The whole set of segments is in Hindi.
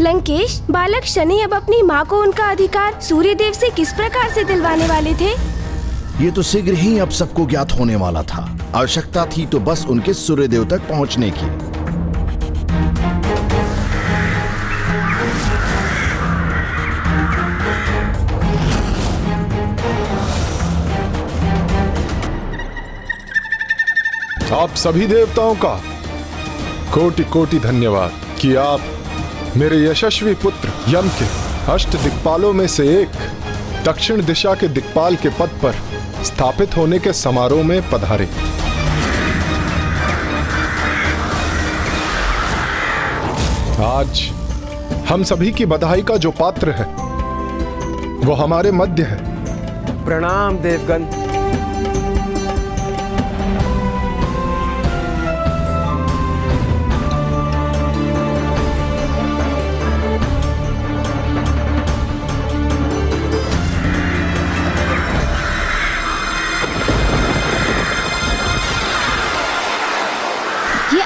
लंकेश, बालक शनि अब अपनी माँ को उनका अधिकार सूर्यदेव से किस प्रकार से दिलवाने वाले थे? ये तो शीघ्र ही अब सबको ज्ञात होने वाला था। आवश्यकता थी तो बस उनके सूर्यदेव तक पहुंचने की। आप सभी देवताओं का कोटि कोटि धन्यवाद कि आप मेरे यशस्वी पुत्र यम के अष्ट दिक्पालों में से एक दक्षिण दिशा के दिक्पाल के पद पर स्थापित होने के समारोह में पधारे। आज हम सभी की बधाई का जो पात्र है वो हमारे मध्य है। प्रणाम देवगण।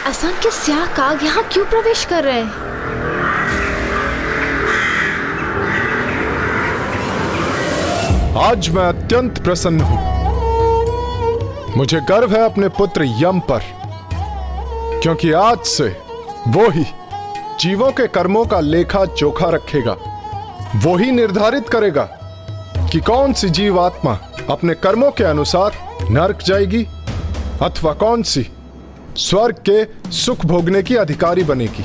असंख्य स्याह काग यहाँ क्यों प्रवेश कर रहे हैं? आज मैं अत्यंत प्रसन्न हूं। मुझे गर्व है अपने पुत्र यम पर, क्योंकि आज से वो ही जीवों के कर्मों का लेखा जोखा रखेगा। वो ही निर्धारित करेगा कि कौन सी जीवात्मा अपने कर्मों के अनुसार नरक जाएगी अथवा कौन सी स्वर्ग के सुख भोगने की अधिकारी बनेगी।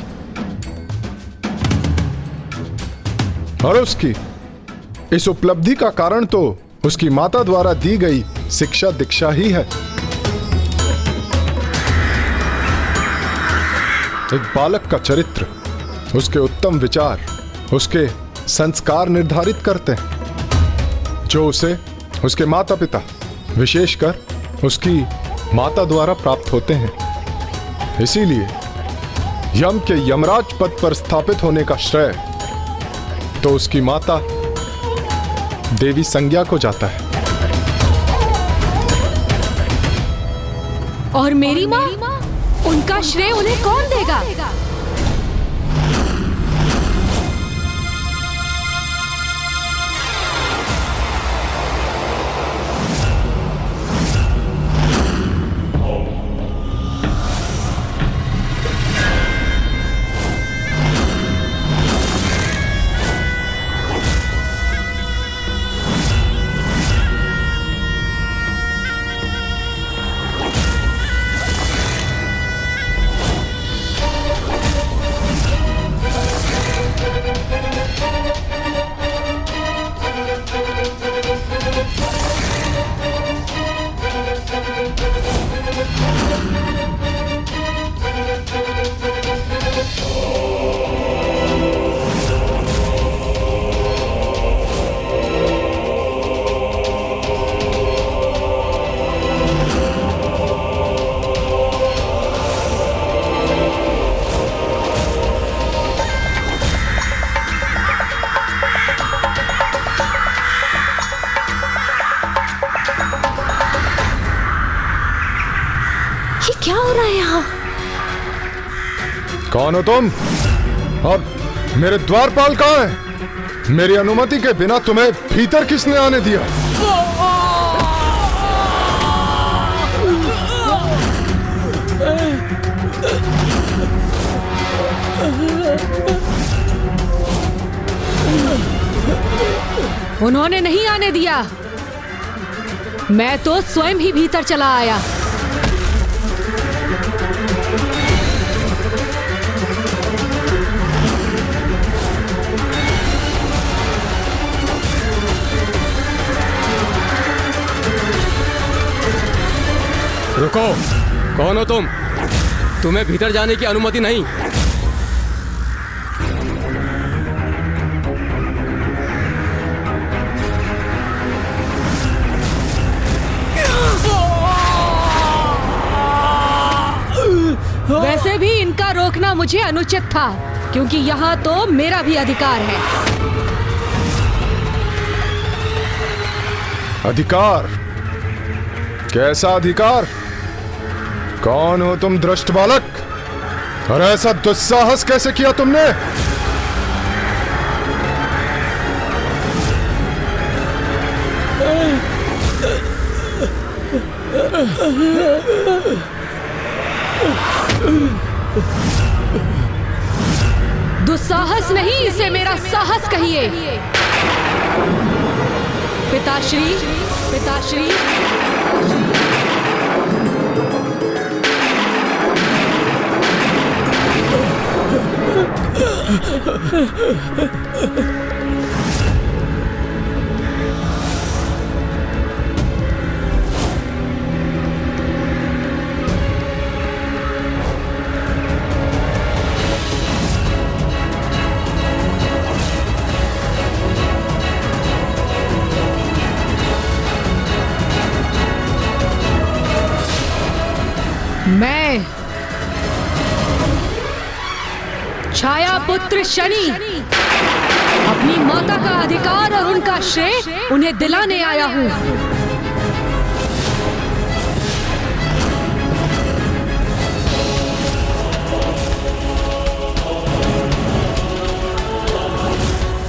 और उसकी इस उपलब्धि का कारण तो उसकी माता द्वारा दी गई शिक्षा दीक्षा ही है। एक बालक का चरित्र, उसके उत्तम विचार, उसके संस्कार निर्धारित करते हैं, जो उसे उसके माता पिता, विशेषकर उसकी माता द्वारा प्राप्त होते हैं। इसीलिए यम के यमराज पद पर स्थापित होने का श्रेय तो उसकी माता देवी संज्ञा को जाता है। और मेरी माँ, उनका श्रेय उन्हें कौन देगा? क्या हो रहा है यहाँ? कौन हो तुम? और मेरे द्वारपाल कहाँ है? मेरी अनुमति के बिना तुम्हें भीतर किसने आने दिया? उन्होंने नहीं आने दिया, मैं तो स्वयं ही भीतर चला आया। रुको, कौन हो तुम? तुम्हें भीतर जाने की अनुमति नहीं। वैसे भी इनका रोकना मुझे अनुचित था, क्योंकि यहाँ तो मेरा भी अधिकार है। अधिकार? कैसा अधिकार? कौन हो तुम दुष्ट बालक? और ऐसा दुस्साहस कैसे किया तुमने? दुस्साहस नहीं, इसे मेरा साहस कहिए। पिताश्री, पिताश्री, मैं छाया पुत्र शनि अपनी माता का अधिकार और उनका श्रेय उन्हें दिलाने आया हूं।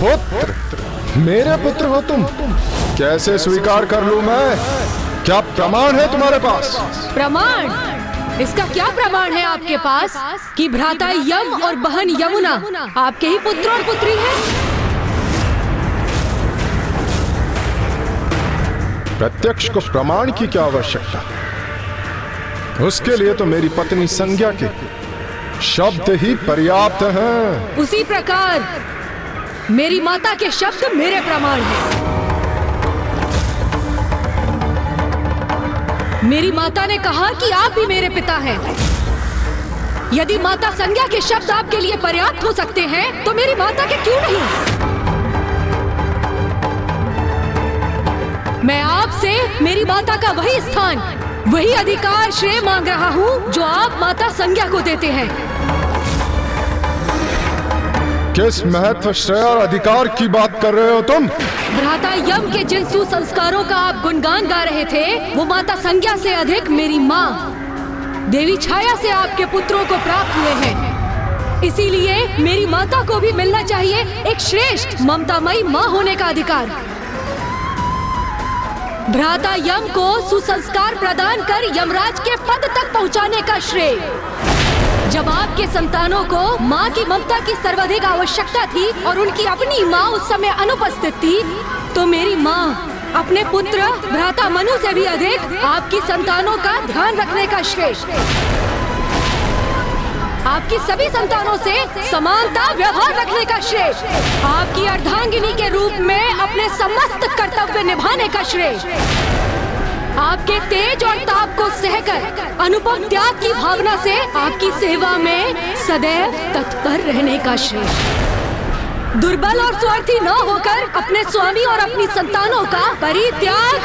पुत्र, मेरे पुत्र हो तुम, कैसे स्वीकार कर लूं मैं? क्या प्रमाण है तुम्हारे पास? प्रमाण? इसका क्या प्रमाण है आपके पास कि भ्राता यम और बहन यमुना आपके ही पुत्र और पुत्री हैं? प्रत्यक्ष को प्रमाण की क्या आवश्यकता? उसके लिए तो मेरी पत्नी संज्ञा के शब्द ही पर्याप्त हैं। उसी प्रकार मेरी माता के शब्द मेरे प्रमाण हैं। मेरी माता ने कहा कि आप भी मेरे पिता हैं। यदि माता संज्ञा के शब्द आपके लिए पर्याप्त हो सकते हैं तो मेरी माता के क्यों नहीं? मैं आपसे मेरी माता का वही स्थान, वही अधिकार, श्रेय मांग रहा हूं जो आप माता संज्ञा को देते हैं। किस महत्व, श्रेय और अधिकार की बात कर रहे हो तुम? भ्राता यम के जिन सुसंस्कारों का आप गुणगान गा रहे थे, वो माता संज्ञा से अधिक मेरी माँ देवी छाया से आपके पुत्रों को प्राप्त हुए हैं। इसीलिए मेरी माता को भी मिलना चाहिए एक श्रेष्ठ ममतामयी माँ होने का अधिकार। भ्राता यम को सुसंस्कार प्रदान कर यमराज के पद तक पहुँचाने का श्रेय। जब आपके संतानों को माँ की ममता की सर्वाधिक आवश्यकता थी और उनकी अपनी माँ उस समय अनुपस्थित थी, तो मेरी माँ अपने पुत्र भ्राता मनु से भी अधिक आपकी संतानों का ध्यान रखने का श्रेय, आपकी सभी संतानों से समानता व्यवहार रखने का श्रेय, आपकी अर्धांगिनी के रूप में अपने समस्त कर्तव्य निभाने का श्रेय, आपके तेज और ताप को सहकर अनुपम त्याग की भावना से आपकी सेवा में सदैव तत्पर रहने का श्रेय, दुर्बल और स्वार्थी न होकर अपने स्वामी और अपनी संतानों का परित्याग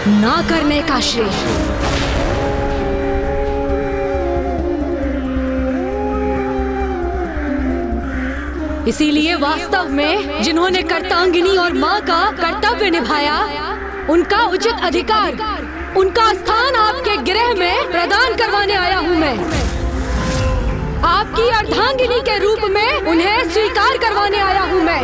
न करने का श्रेय। इसीलिए वास्तव में जिन्होंने कर्तांगिनी और माँ का कर्तव्य निभाया, उनका उचित अधिकार, उनका स्थान आपके गृह में प्रदान करवाने आया हूँ मैं। आपकी अर्धांगिनी के रूप में उन्हें स्वीकार करवाने आया हूँ मैं।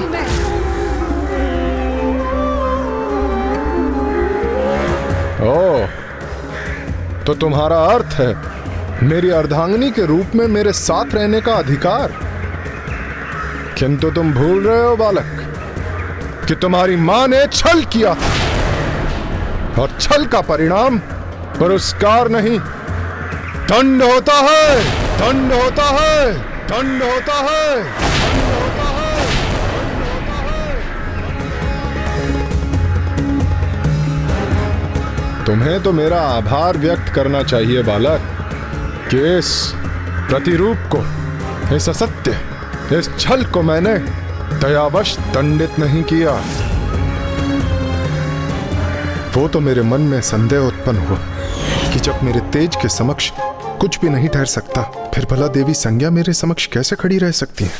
ओह, तो तुम्हारा अर्थ है मेरी अर्धांगिनी के रूप में मेरे साथ रहने का अधिकार। किंतु तुम भूल रहे हो बालक कि तुम्हारी माँ ने छल किया था, और छल का परिणाम पुरस्कार नहीं, दंड होता है, दंड होता है, दंड होता है, दंड होता है, तुम्हें तो मेरा आभार व्यक्त करना चाहिए बालक कि इस प्रतिरूप को, इस असत्य, इस छल को मैंने दयावश दंडित नहीं किया। वो तो मेरे मन में संदेह उत्पन्न हुआ कि जब मेरे तेज के समक्ष कुछ भी नहीं ठहर सकता, फिर भला देवी संज्ञा मेरे समक्ष कैसे खड़ी रह सकती है?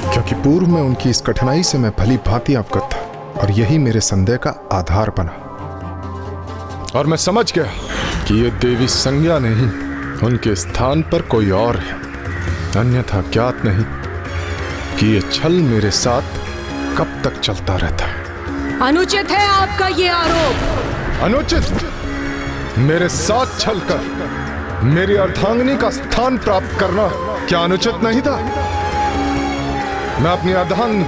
क्योंकि पूर्व में उनकी इस कठिनाई से मैं भली भांति अवगत था, और यही मेरे संदेह का आधार बना। और मैं समझ गया कि ये देवी संज्ञा नहीं, उनके स्थान पर कोई और है। अन्यथा ज्ञात नहीं कि ये छल मेरे साथ कब तक चलता रहता है। अनुचित है आपका ये आरोप। अनुचित? मेरे साथ चलकर मेरी अर्धांगिनी का स्थान प्राप्त करना क्या अनुचित नहीं था? मैं अपनी अर्धांगिनी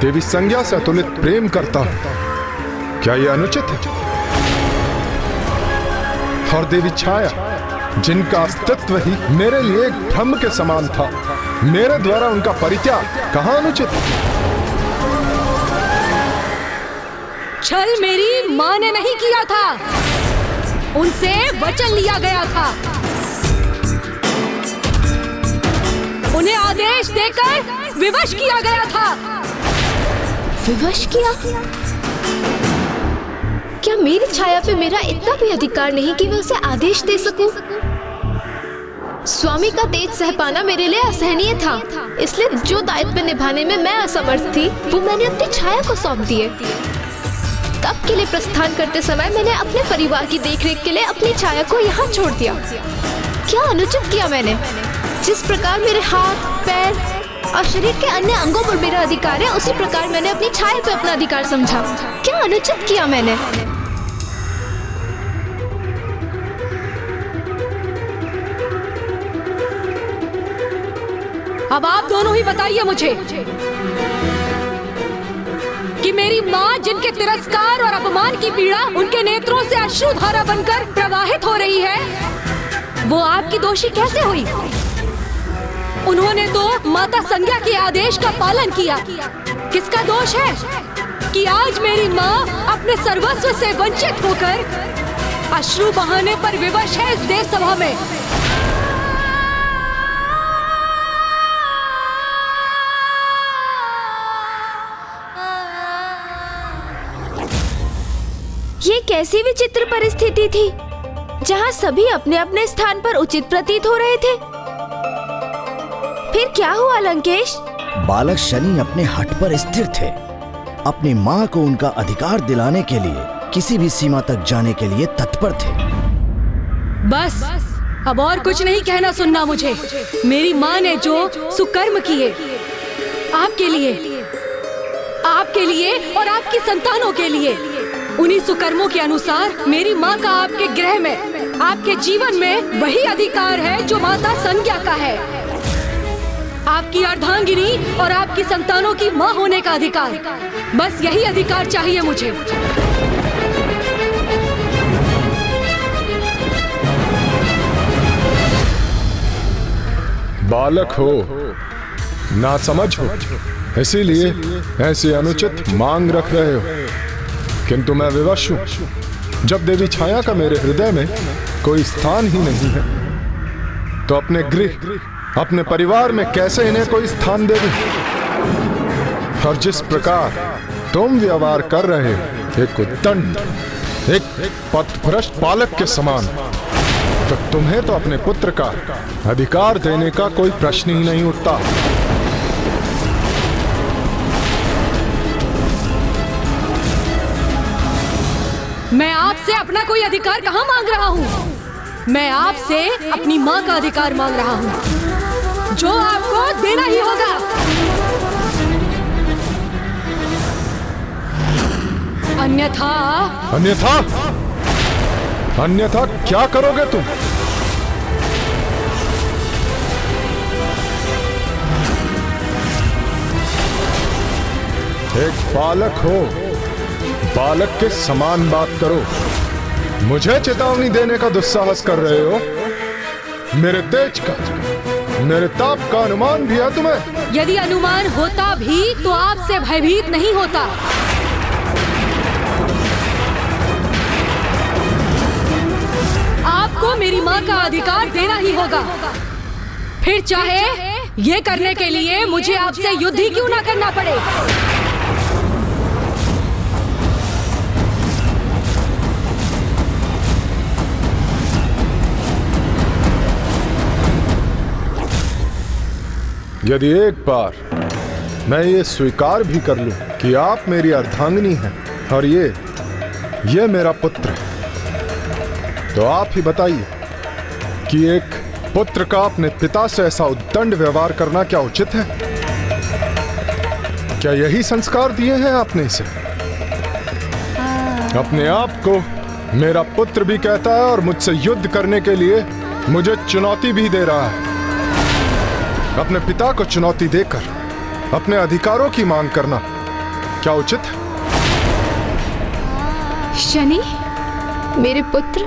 देवी संज्ञा से अतुलित प्रेम करता हूं, क्या यह अनुचित है? और देवी छाया, जिनका अस्तित्व ही मेरे लिए एक भ्रम के समान था, मेरे द्वारा उनका परित्याग कहां अनुचित? छल मेरी मां ने नहीं किया था, उनसे वचन लिया गया था। उन्हें आदेश देकर विवश किया गया था। विवश किया? क्या मेरी छाया पे मेरा इतना भी अधिकार नहीं कि मैं उसे आदेश दे सकूं? स्वामी का तेज सह पाना मेरे लिए असहनीय था, इसलिए जो दायित्व निभाने में मैं असमर्थ थी वो मैंने अपनी छाया को सौंप दिए। तब के लिए प्रस्थान करते समय मैंने अपने परिवार की देखरेख के लिए अपनी छाया को यहाँ छोड़ दिया। क्या अनुचित किया मैंने? जिस प्रकार मेरे हाथ, पैर और शरीर के अन्य अंगों पर मेरा अधिकार है, उसी प्रकार मैंने अपनी छाया पे अपना अधिकार समझा। क्या अनुचित किया मैंने? अब आप दोनों ही बताइए मुझे कि मेरी माँ, जिनके तिरस्कार और अपमान की पीड़ा उनके नेत्रों से अश्रुधारा बनकर प्रवाहित हो रही है, वो आपकी दोषी कैसे हुई? उन्होंने तो माता संज्ञा के आदेश का पालन किया। किसका दोष है कि आज मेरी माँ अपने सर्वस्व से वंचित होकर अश्रु बहाने पर विवश है इस देव सभा में? ये कैसी विचित्र परिस्थिति थी जहाँ सभी अपने अपने स्थान पर उचित प्रतीत हो रहे थे। फिर क्या हुआ लंकेश? बालक शनि अपने हट पर स्थिर थे। अपनी माँ को उनका अधिकार दिलाने के लिए किसी भी सीमा तक जाने के लिए तत्पर थे। बस अब और कुछ नहीं कहना सुनना मुझे। मेरी माँ ने जो सुकर्म किए आपके लिए और आपकी संतानों के लिए, उन्हीं सुकर्मों के अनुसार मेरी माँ का आपके गृह में, आपके जीवन में वही अधिकार है जो माता संज्ञा का है। आपकी अर्धांगिनी और आपकी संतानों की माँ होने का अधिकार, बस यही अधिकार चाहिए मुझे। बालक हो, नासमझ हो, इसीलिए ऐसी अनुचित मांग रख रहे हो। किंतु मैं विवश हूं। जब देवी छाया का मेरे हृदय में कोई स्थान ही नहीं है, तो अपने गृह, अपने परिवार में कैसे इन्हें कोई स्थान दे दूं? और जिस प्रकार तुम व्यवहार कर रहे हो, एक उद्दंड, एक पथभ्रष्ट बालक के समान, तो तुम्हें तो अपने पुत्र का अधिकार देने का कोई प्रश्न ही नहीं उठता। मैं आपसे अपना कोई अधिकार कहाँ मांग रहा हूँ? मैं आपसे अपनी माँ का अधिकार मांग रहा हूँ, जो आपको देना ही होगा। अन्यथा क्या करोगे तुम? एक बालक हो, बालक के समान बात करो। मुझे चेतावनी देने का दुस्साहस कर रहे हो? मेरे तेज का, मेरे ताप का अनुमान भी है तुम्हें? यदि अनुमान होता भी तो आपसे भयभीत नहीं होता। आपको मेरी माँ का अधिकार देना ही होगा, फिर चाहे ये करने के लिए मुझे आपसे युद्ध ही क्यों ना करना पड़े। यदि एक बार मैं ये स्वीकार भी कर लूं कि आप मेरी अर्धांगिनी हैं और ये मेरा पुत्र है, तो आप ही बताइए कि एक पुत्र का अपने पिता से ऐसा उद्दंड व्यवहार करना क्या उचित है? क्या यही संस्कार दिए हैं आपने इसे? अपने आप को मेरा पुत्र भी कहता है और मुझसे युद्ध करने के लिए मुझे चुनौती भी दे रहा है। अपने पिता को चुनौती देकर अपने अधिकारों की मांग करना क्या उचित है? शनि, मेरे पुत्र,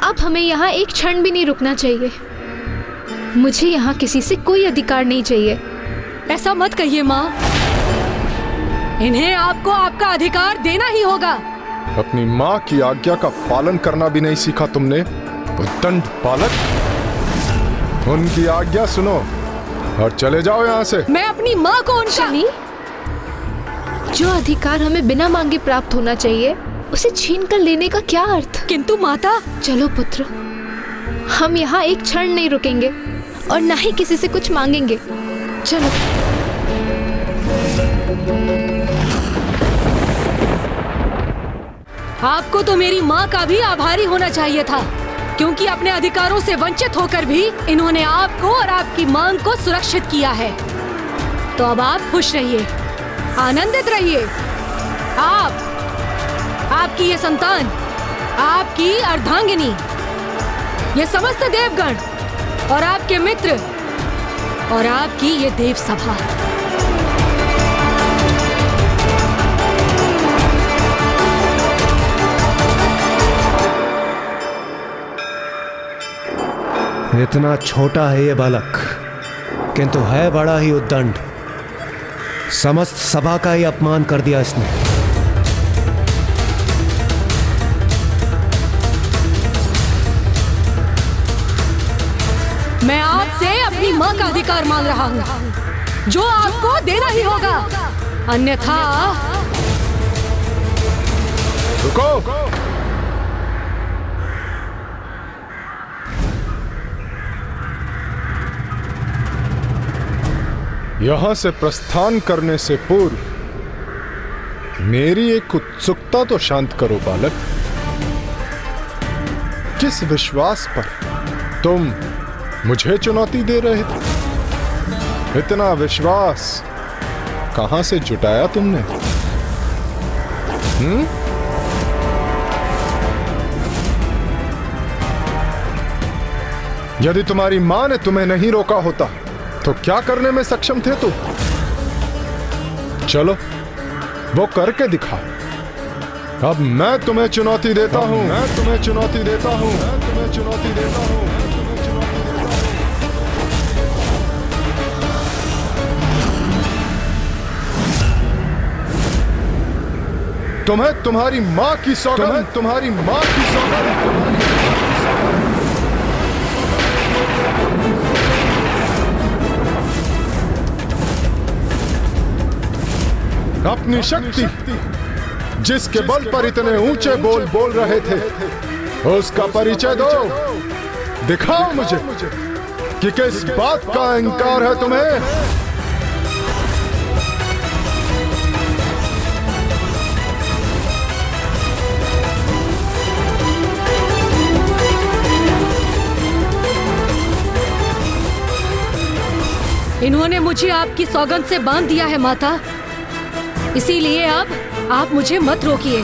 अब हमें यहाँ एक क्षण भी नहीं रुकना चाहिए। मुझे यहाँ किसी से कोई अधिकार नहीं चाहिए। ऐसा मत कहिए माँ, इन्हें आपको आपका अधिकार देना ही होगा। अपनी माँ की आज्ञा का पालन करना भी नहीं सीखा तुमने, उद्दंड बालक। उनकी आज्ञा सुनो और चले जाओ यहाँ से। मैं अपनी माँ को उनका शनि, जो अधिकार हमें बिना मांगे प्राप्त होना चाहिए उसे छीन कर लेने का क्या अर्थ? किंतु माता। चलो पुत्र, हम यहाँ एक क्षण नहीं रुकेंगे और ना ही किसी से कुछ मांगेंगे। चलो। आपको तो मेरी माँ का भी आभारी होना चाहिए था, क्योंकि अपने अधिकारों से वंचित होकर भी इन्होंने आपको और आपकी मांग को सुरक्षित किया है। तो अब आप खुश रहिए, आनंदित रहिए। आपकी ये संतान, आपकी अर्धांगिनी, ये समस्त देवगण और आपके मित्र और आपकी ये देव सभा। इतना छोटा है ये बालक, किंतु है बड़ा ही उद्दंड। समस्त सभा का ही अपमान कर दिया इसने। मैं आपसे अपनी माँ का अधिकार मांग रहा हूँ, जो आपको देना ही होगा, अन्यथा। रुको। यहां से प्रस्थान करने से पूर्व मेरी एक उत्सुकता तो शांत करो बालक। किस विश्वास पर तुम मुझे चुनौती दे रहे थे? इतना विश्वास कहां से जुटाया तुमने? यदि तुम्हारी मां ने तुम्हें नहीं रोका होता तो क्या करने में सक्षम थे तुम? चलो वो करके दिखाओ। अब मैं तुम्हें चुनौती देता हूं, मैं तुम्हें चुनौती देता हूं, मैं तुम्हें चुनौती देता हूं, मैं तुम्हें चुनौती देता हूं। तुम्हें तुम्हारी मां की सौगंध, तुम्हारी मां की सौगंध। अपनी शक्ति, जिसके बल पर इतने ऊंचे बोल बोल रहे थे, उसका परिचय दो। दिखाओ मुझे कि किस बात का अहंकार है तुम्हें। इन्होंने मुझे आपकी सौगंध से बांध दिया है माता, इसीलिए अब आप मुझे मत रोकिए।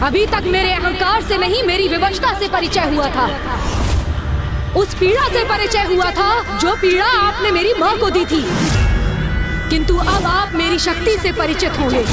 अभी तक मेरे अहंकार से नहीं, मेरी विवशता से परिचय हुआ था। उस पीड़ा से परिचय हुआ था जो पीड़ा आपने मेरी मां को दी थी। किंतु अब आप मेरी शक्ति से परिचित होंगे।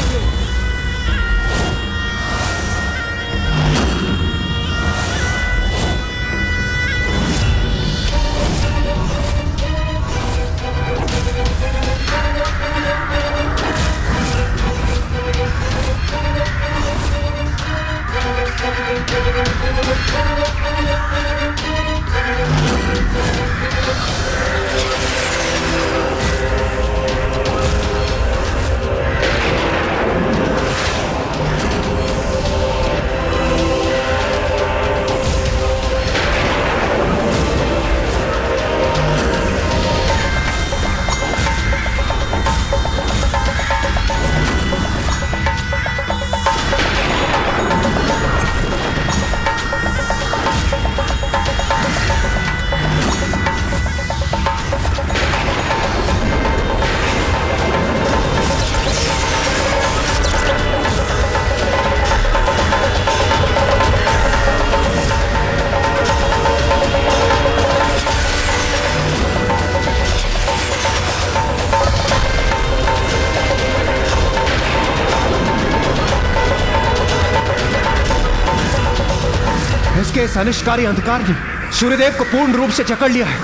उसके इस अनिष्टकारी अंधकार ने सूर्यदेव को पूर्ण रूप से जकड़ लिया है।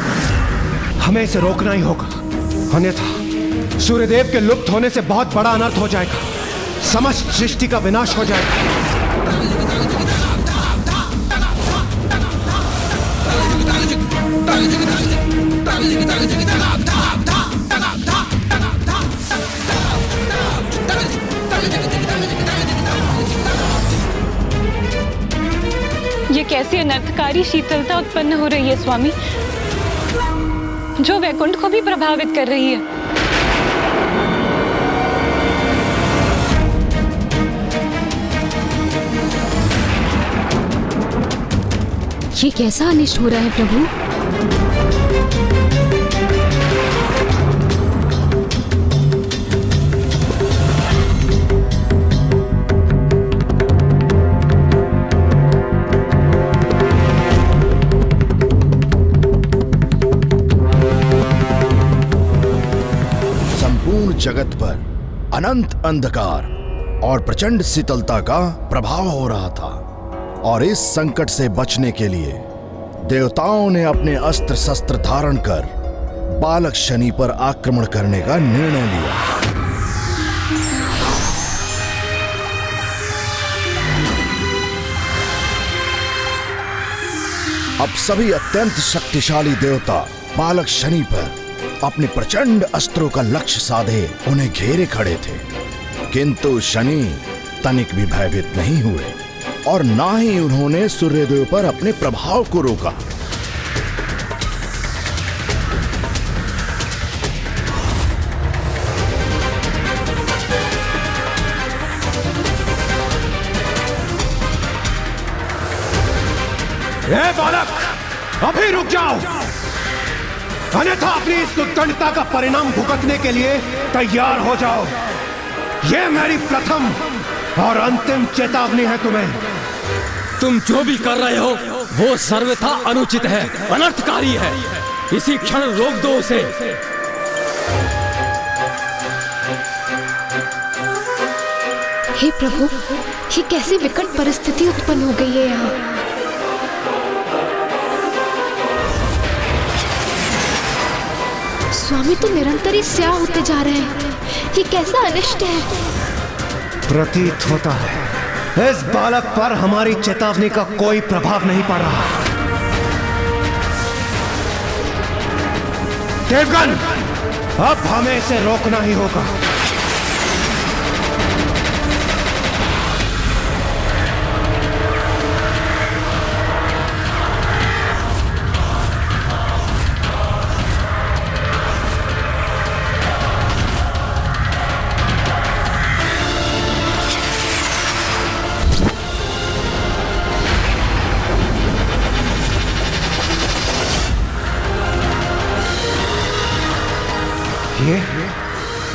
हमें इसे रोकना ही होगा, अन्यथा सूर्यदेव के लुप्त होने से बहुत बड़ा अनर्थ हो जाएगा। समस्त सृष्टि का विनाश हो जाएगा। ये कैसी अनर्थकारी शीतलता उत्पन्न हो रही है स्वामी, जो वैकुंठ को भी प्रभावित कर रही है। ये कैसा अनिष्ट हो रहा है प्रभु? जगत पर अनंत अंधकार और प्रचंड शीतलता का प्रभाव हो रहा था, और इस संकट से बचने के लिए देवताओं ने अपने अस्त्र शस्त्र धारण कर बालक शनि पर आक्रमण करने का निर्णय लिया। अब सभी अत्यंत शक्तिशाली देवता बालक शनि पर अपने प्रचंड अस्त्रों का लक्ष्य साधे उन्हें घेरे खड़े थे, किंतु शनि तनिक भी भयभीत नहीं हुए और ना ही उन्होंने सूर्यदेव पर अपने प्रभाव को रोका। ए बालक, अभी रुक जाओ, अन्यथा अपनी इस उद्दंडता का परिणाम भुगतने के लिए तैयार हो जाओ। यह मेरी प्रथम और अंतिम चेतावनी है तुम्हें। तुम जो भी कर रहे हो वो सर्वथा अनुचित है, अनर्थकारी है। इसी क्षण रोक दो उसे। हे प्रभु, ये कैसी विकट परिस्थिति उत्पन्न हो गई है यहाँ। स्वामी तो निरंतर ही स्याह होते जा रहे हैं। ये कैसा अनिष्ट है। प्रतीत होता है इस बालक पर हमारी चेतावनी का कोई प्रभाव नहीं पड़ रहा। देवगण, अब हमें इसे रोकना ही होगा।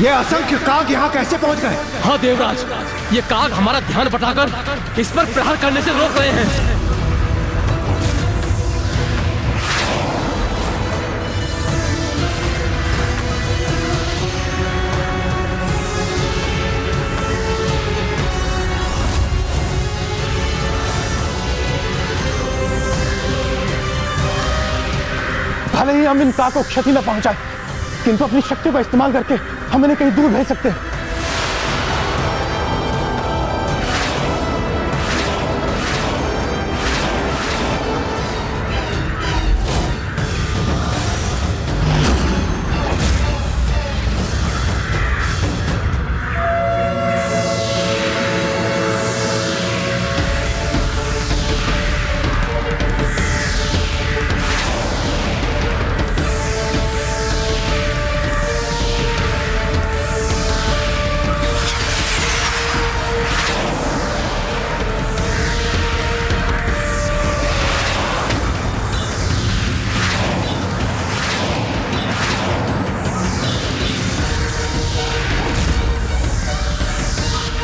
ये असंख्य काग यहाँ कैसे पहुंच गए? हाँ देवराज, ये काग हमारा ध्यान बटाकर इस पर प्रहार करने से रोक रहे हैं। भले ही हम इन काग को क्षति न पहुंचाए, किंतु अपनी शक्ति का इस्तेमाल करके हम इन्हें कहीं दूर भेज सकते हैं।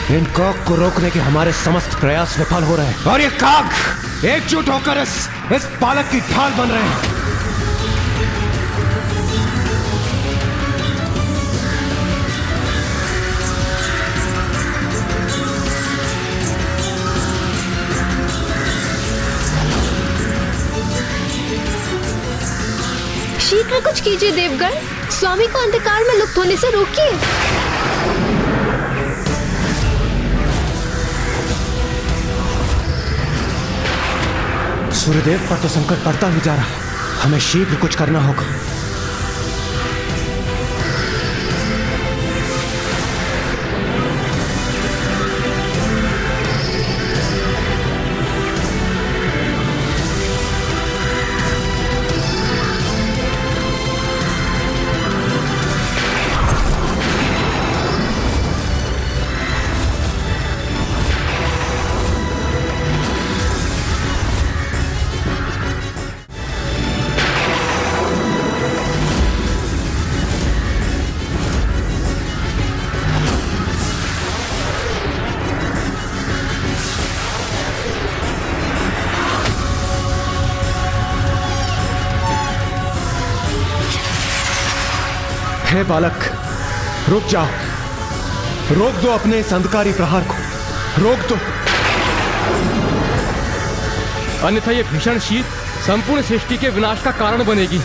इन काग को रोकने के हमारे समस्त प्रयास विफल हो रहे हैं, और ये काग एकजुट होकर इस बालक की ढाल बन रहे हैं। शीघ्र कुछ कीजिए देवगण, स्वामी को अंधकार में लुप्त होने से रोकिए। सूर्यदेव पर तो संकट बढ़ता ही जा रहा है, हमें शीघ्र कुछ करना होगा। हे बालक, रुक जाओ, रोक दो अपने इस अंधकारी प्रहार को, रोक दो। अन्यथा ये भीषण शीत संपूर्ण सृष्टि के विनाश का कारण बनेगी।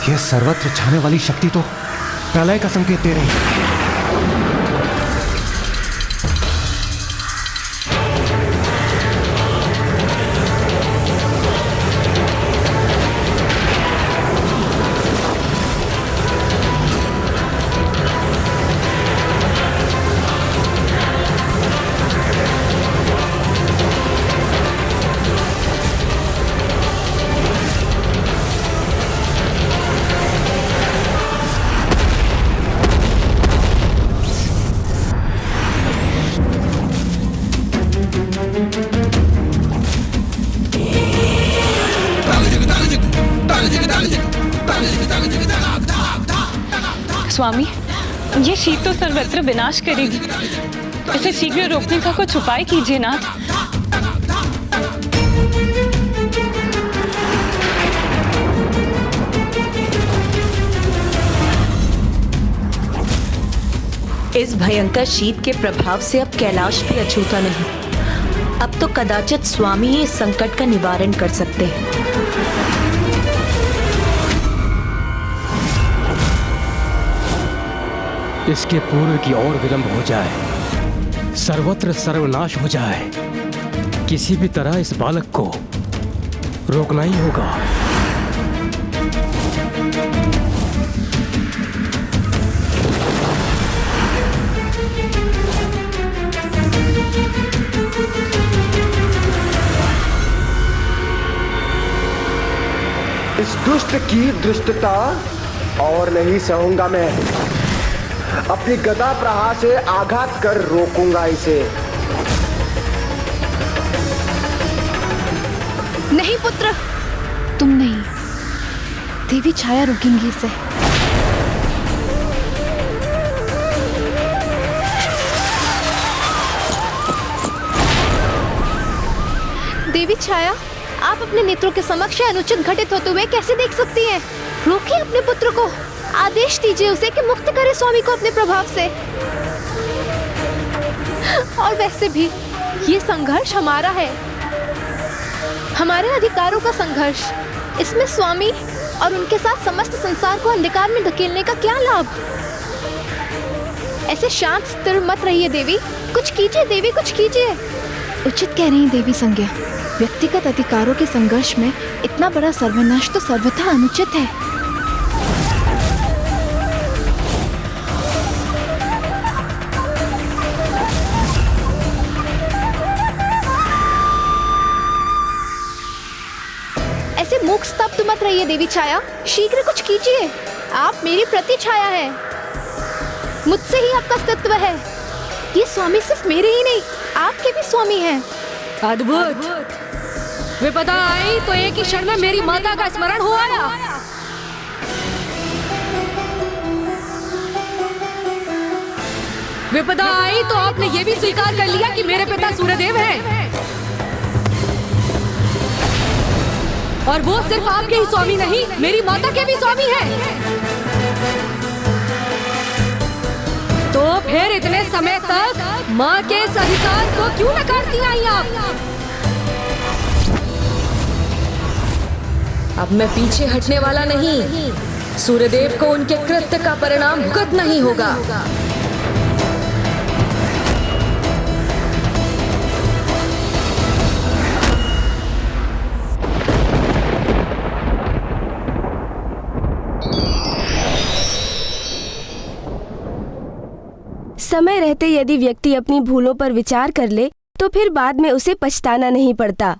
यह सर्वत्र छाने वाली शक्ति तो प्रलय का संकेत दे रही है। स्वामी, ये शीत तो सर्वत्र विनाश करेगी, इसे शीघ्र रोकने का कुछ उपाय कीजिए नाथ। इस भयंकर शीत के प्रभाव से अब कैलाश भी अछूता नहीं। अब तो कदाचित स्वामी ही इस संकट का निवारण कर सकते हैं। इसके पूर्व की और विलंब हो जाए, सर्वत्र सर्वनाश हो जाए, किसी भी तरह इस बालक को रोकना ही होगा। इस दुष्ट की दुष्टता और नहीं सहूंगा मैं। अपनी गदा प्रहार से आघात कर रोकूंगा इसे। नहीं पुत्र, तुम नहीं, देवी छाया रोकेंगी इसे। देवी छाया, आप अपने नेत्रों के समक्ष अनुचित घटित होते हुए कैसे देख सकती हैं? रोकिए अपने पुत्र को, आदेश दीजिए उसे कि मुक्त करे स्वामी को अपने प्रभाव से। और वैसे भी ये संघर्ष हमारा है, हमारे अधिकारों का संघर्ष। इसमें स्वामी और उनके साथ समस्त संसार को अंधकार में धकेलने का क्या लाभ? ऐसे शांत स्थिर मत रहिए देवी, कुछ कीजिए देवी, कुछ कीजिए। उचित कह रही देवी संज्ञा, व्यक्तिगत अधिकारों के संघर्ष में इतना बड़ा सर्वनाश तो सर्वथा अनुचित है। ऐसे मूक स्तब्ध मत रहिए देवी छाया, शीघ्र कुछ कीजिए। आप मेरी प्रति छाया है, मुझसे ही आपका अस्तित्व है। ये स्वामी सिर्फ मेरे ही नहीं, आपके भी स्वामी हैं। अद्भुत। विपदा आई तो एक ही क्षण में मेरी माता का स्मरण हो आया। विपदा आई तो आपने ये भी स्वीकार कर लिया कि मेरे पिता सूर्यदेव हैं। और वो सिर्फ आपके ही स्वामी नहीं, मेरी माता के भी स्वामी हैं। तो फिर इतने समय तक माँ के इस अधिकार को क्यों नकारती आई आप? अब मैं पीछे हटने वाला नहीं। सूर्यदेव को उनके कृत्य का परिणाम भुगतना ही होगा। समय रहते यदि व्यक्ति अपनी भूलों पर विचार कर ले तो फिर बाद में उसे पछताना नहीं पड़ता।